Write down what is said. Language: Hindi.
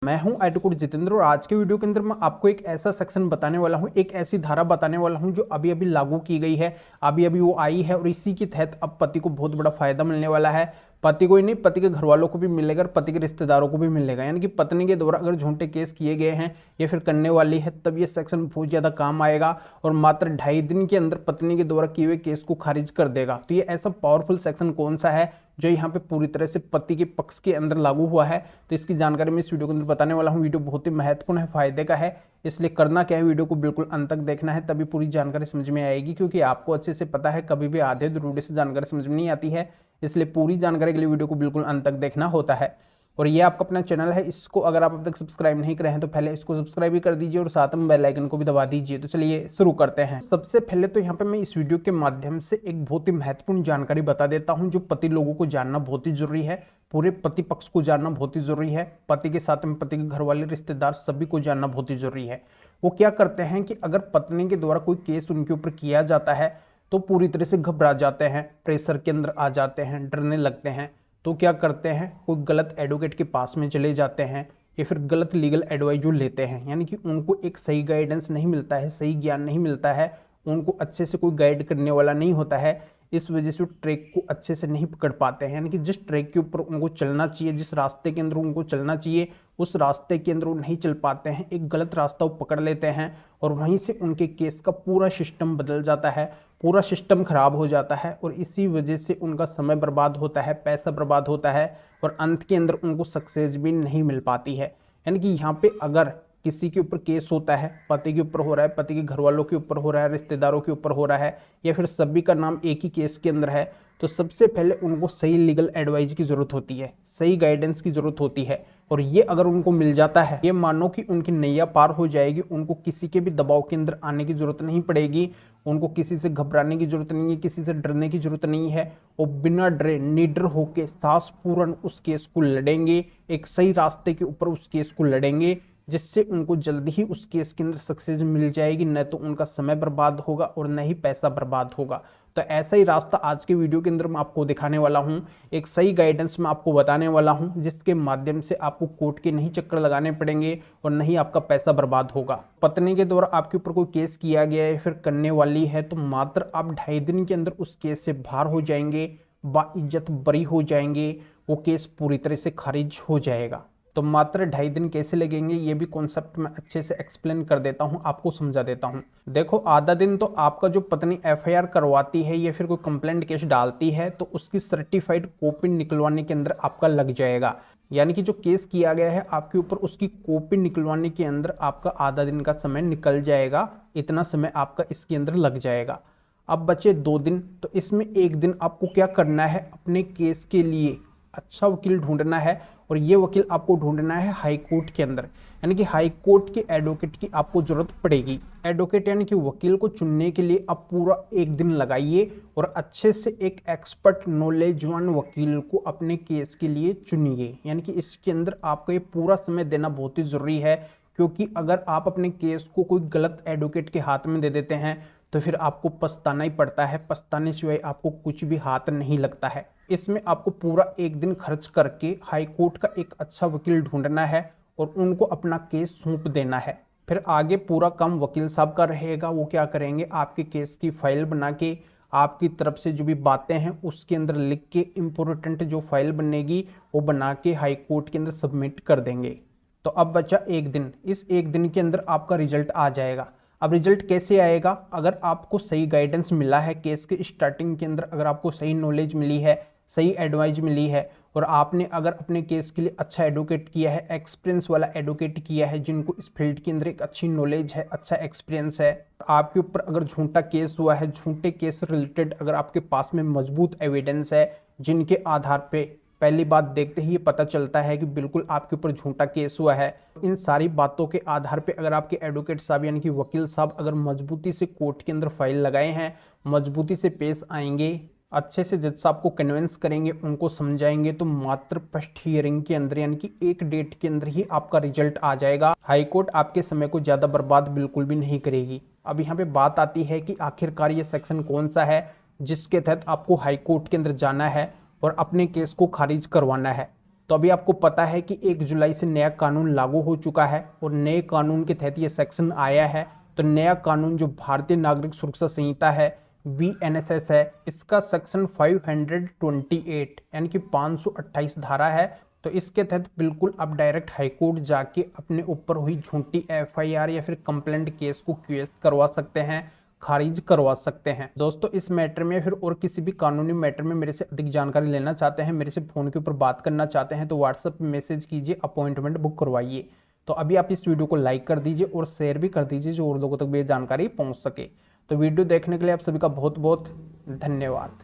मैं हूं एडवोकेट जितेंद्र और आज के वीडियो के अंदर मैं आपको एक ऐसा सेक्शन बताने वाला हूं, एक ऐसी धारा बताने वाला हूं जो अभी अभी लागू की गई है, अभी अभी वो आई है और इसी के तहत अब पति को बहुत बड़ा फायदा मिलने वाला है। पति को ही नहीं, पति के घर वालों को भी मिलेगा और पति के रिश्तेदारों को भी मिलेगा। यानी कि पत्नी के द्वारा अगर झूठे केस किए गए हैं या फिर करने वाली है तब ये सेक्शन बहुत ज़्यादा काम आएगा और मात्र 2.5 दिन के अंदर पत्नी के द्वारा किए हुए केस को खारिज कर देगा। तो ये ऐसा पावरफुल सेक्शन कौन सा है जो यहाँ पे पूरी तरह से पति के पक्ष के अंदर लागू हुआ है, तो इसकी जानकारी मैं इस वीडियो के अंदर बताने वाला हूँ। वीडियो बहुत ही महत्वपूर्ण है, फायदे का है, इसलिए करना क्या है, वीडियो को बिल्कुल अंत तक देखना है, तभी पूरी जानकारी समझ में आएगी। क्योंकि आपको अच्छे से पता है कभी भी आधे अधूरे से जानकारी समझ में नहीं आती है, इसलिए पूरी जानकारी के लिए वीडियो को बिल्कुल अंत तक देखना होता है। और ये आपका अपना चैनल है, इसको अगर आप अब तक सब्सक्राइब नहीं करे हैं तो पहले इसको सब्सक्राइब भी कर दीजिए और साथ में बेल आइकन को भी दबा दीजिए। तो चलिए शुरू करते हैं। सबसे पहले तो यहाँ पे मैं इस वीडियो के माध्यम से एक बहुत ही महत्वपूर्ण जानकारी बता देता हूँ जो पति लोगों को जानना बहुत ही जरूरी है, पूरे पति पक्ष को जानना बहुत ही जरूरी है, पति के साथ में पति के घर वाले रिश्तेदार सभी को जानना बहुत ही जरूरी है। वो क्या करते हैं कि अगर पत्नी के द्वारा कोई केस उनके ऊपर किया जाता है तो पूरी तरह से घबरा जाते हैं, प्रेशर के अंदर आ जाते हैं, डरने लगते हैं। तो क्या करते हैं, कोई गलत एडवोकेट के पास में चले जाते हैं या फिर गलत लीगल एडवाइस जो लेते हैं, यानी कि उनको एक सही गाइडेंस नहीं मिलता है, सही ज्ञान नहीं मिलता है, उनको अच्छे से कोई गाइड करने वाला नहीं होता है। इस वजह से वो ट्रैक को अच्छे से नहीं पकड़ पाते हैं, यानी कि जिस ट्रैक के ऊपर उनको चलना चाहिए, जिस रास्ते के अंदर उनको चलना चाहिए उस रास्ते के अंदर वो नहीं चल पाते हैं, एक गलत रास्ता वो पकड़ लेते हैं और वहीं से उनके केस का पूरा सिस्टम बदल जाता है, पूरा सिस्टम खराब हो जाता है और इसी वजह से उनका समय बर्बाद होता है, पैसा बर्बाद होता है और अंत के अंदर उनको सक्सेस भी नहीं मिल पाती है। यानी कि यहाँ पे अगर किसी के ऊपर केस होता है, पति के ऊपर हो रहा है, पति के घर वालों के ऊपर हो रहा है, रिश्तेदारों के ऊपर हो रहा है या फिर सभी का नाम एक ही केस के अंदर है, तो सबसे पहले उनको सही लीगल एडवाइस की जरूरत होती है, सही गाइडेंस की जरूरत होती है। और ये अगर उनको मिल जाता है, ये मानो कि उनकी नैया पार हो जाएगी, उनको किसी के भी दबाव के अंदर आने की जरूरत नहीं पड़ेगी, उनको किसी से घबराने की जरूरत नहीं है, किसी से डरने की जरूरत नहीं है। वो बिना डरे निडर होकर साहस पूर्ण उस केस को लड़ेंगे, एक सही रास्ते के ऊपर उस केस को लड़ेंगे जिससे उनको जल्दी ही उस केस के अंदर सक्सेस मिल जाएगी, न तो उनका समय बर्बाद होगा और न ही पैसा बर्बाद होगा। तो ऐसा ही रास्ता आज के वीडियो के अंदर मैं आपको दिखाने वाला हूं, एक सही गाइडेंस मैं आपको बताने वाला हूं जिसके माध्यम से आपको कोर्ट के नहीं चक्कर लगाने पड़ेंगे और नहीं आपका पैसा बर्बाद होगा। पत्नी के द्वारा आपके ऊपर कोई केस किया गया है फिर करने वाली है तो मात्र आप 2.5 दिन के अंदर उस केस से बाहर हो जाएंगे, बाइज्जत बरी हो जाएंगे, वो केस पूरी तरह से खारिज हो जाएगा। तो मात्र 2.5 दिन कैसे लगेंगे ये भी कॉन्सेप्ट मैं अच्छे से एक्सप्लेन कर देता हूं, आपको समझा देता हूं। देखो, आधा दिन तो आपका जो पत्नी एफआईआर करवाती है या फिर कोई कंप्लेंट केस डालती है तो उसकी सर्टिफाइड कॉपी निकलवाने के अंदर आपका लग जाएगा। यानी कि जो केस किया गया है आपके ऊपर उसकी कॉपी निकलवाने के अंदर आपका आधा दिन का समय निकल जाएगा, इतना समय आपका इसके अंदर लग जाएगा। अब बचे 2 दिन, तो इसमें 1 दिन आपको क्या करना है, अपने केस के लिए अच्छा वकील ढूंढना है और ये वकील आपको ढूंढना है हाई कोर्ट के अंदर, यानी कि हाई कोर्ट के एडवोकेट की आपको जरूरत पड़ेगी। एडवोकेट यानी कि वकील को चुनने के लिए आप पूरा 1 दिन लगाइए और अच्छे से एक एक्सपर्ट नॉलेजवान वकील को अपने केस के लिए चुनिए। यानी कि इसके अंदर आपको ये पूरा समय देना बहुत ही जरूरी है, क्योंकि अगर आप अपने केस को कोई गलत एडवोकेट के हाथ में दे देते हैं तो फिर आपको पछताना ही पड़ता है, पछताने सिवाय आपको कुछ भी हाथ नहीं लगता है। इसमें आपको पूरा 1 दिन खर्च करके हाई कोर्ट का एक अच्छा वकील ढूंढना है और उनको अपना केस सौंप देना है। फिर आगे पूरा काम वकील साहब का रहेगा। वो क्या करेंगे, आपके केस की फाइल बना के आपकी तरफ से जो भी बातें हैं उसके अंदर लिख के इम्पोर्टेंट जो फाइल बनेगी वो बना के हाई कोर्ट के अंदर सबमिट कर देंगे। तो अब बचा 1 दिन, इस 1 दिन के अंदर आपका रिजल्ट आ जाएगा। अब रिजल्ट कैसे आएगा, अगर आपको सही गाइडेंस मिला है केस के स्टार्टिंग के अंदर, अगर आपको सही नॉलेज मिली है, सही एडवाइस मिली है और आपने अगर अपने केस के लिए अच्छा एडवोकेट किया है, एक्सपीरियंस वाला एडवोकेट किया है जिनको इस फील्ड के अंदर एक अच्छी नॉलेज है, अच्छा एक्सपीरियंस है, आपके ऊपर अगर झूठा केस हुआ है, झूठे केस रिलेटेड अगर आपके पास में मजबूत एविडेंस है जिनके आधार पे पहली बात देखते ही ये पता चलता है कि बिल्कुल आपके ऊपर झूठा केस हुआ है, इन सारी बातों के आधार पे अगर आपके एडवोकेट साहब यानी कि वकील साहब अगर मजबूती से कोर्ट के अंदर फाइल लगाए हैं, मजबूती से पेश आएंगे, अच्छे से जज साहब को कन्विंस करेंगे, उनको समझाएंगे, तो मात्र फर्स्ट हियरिंग के अंदर यानी कि 1 डेट के अंदर ही आपका रिजल्ट आ जाएगा। हाईकोर्ट आपके समय को ज़्यादा बर्बाद बिल्कुल भी नहीं करेगी। अब यहाँ पे बात आती है कि आखिरकार ये सेक्शन कौन सा है जिसके तहत आपको हाईकोर्ट के अंदर जाना है और अपने केस को खारिज करवाना है। तो अभी आपको पता है कि 1 जुलाई से नया कानून लागू हो चुका है और नए कानून के तहत ये सेक्शन आया है। तो नया कानून जो भारतीय नागरिक सुरक्षा संहिता है, BNSS है, इसका सेक्शन 528 यानी कि 528 धारा है। तो इसके तहत बिल्कुल आप डायरेक्ट हाईकोर्ट जाके अपने ऊपर हुई झूठी FIR या फिर कंप्लेंट केस को QS करवा सकते हैं, खारिज करवा सकते हैं। दोस्तों इस मैटर में फिर और किसी भी कानूनी मैटर में मेरे से अधिक जानकारी लेना चाहते हैं, मेरे से फोन के ऊपर बात करना चाहते हैं, तो व्हाट्सएप पे मैसेज कीजिए, अपॉइंटमेंट बुक करवाइए। तो अभी आप इस वीडियो को लाइक कर दीजिए और शेयर भी कर दीजिए, जो और लोगों तक भी ये जानकारी पहुंच सके। तो वीडियो देखने के लिए आप सभी का बहुत बहुत धन्यवाद।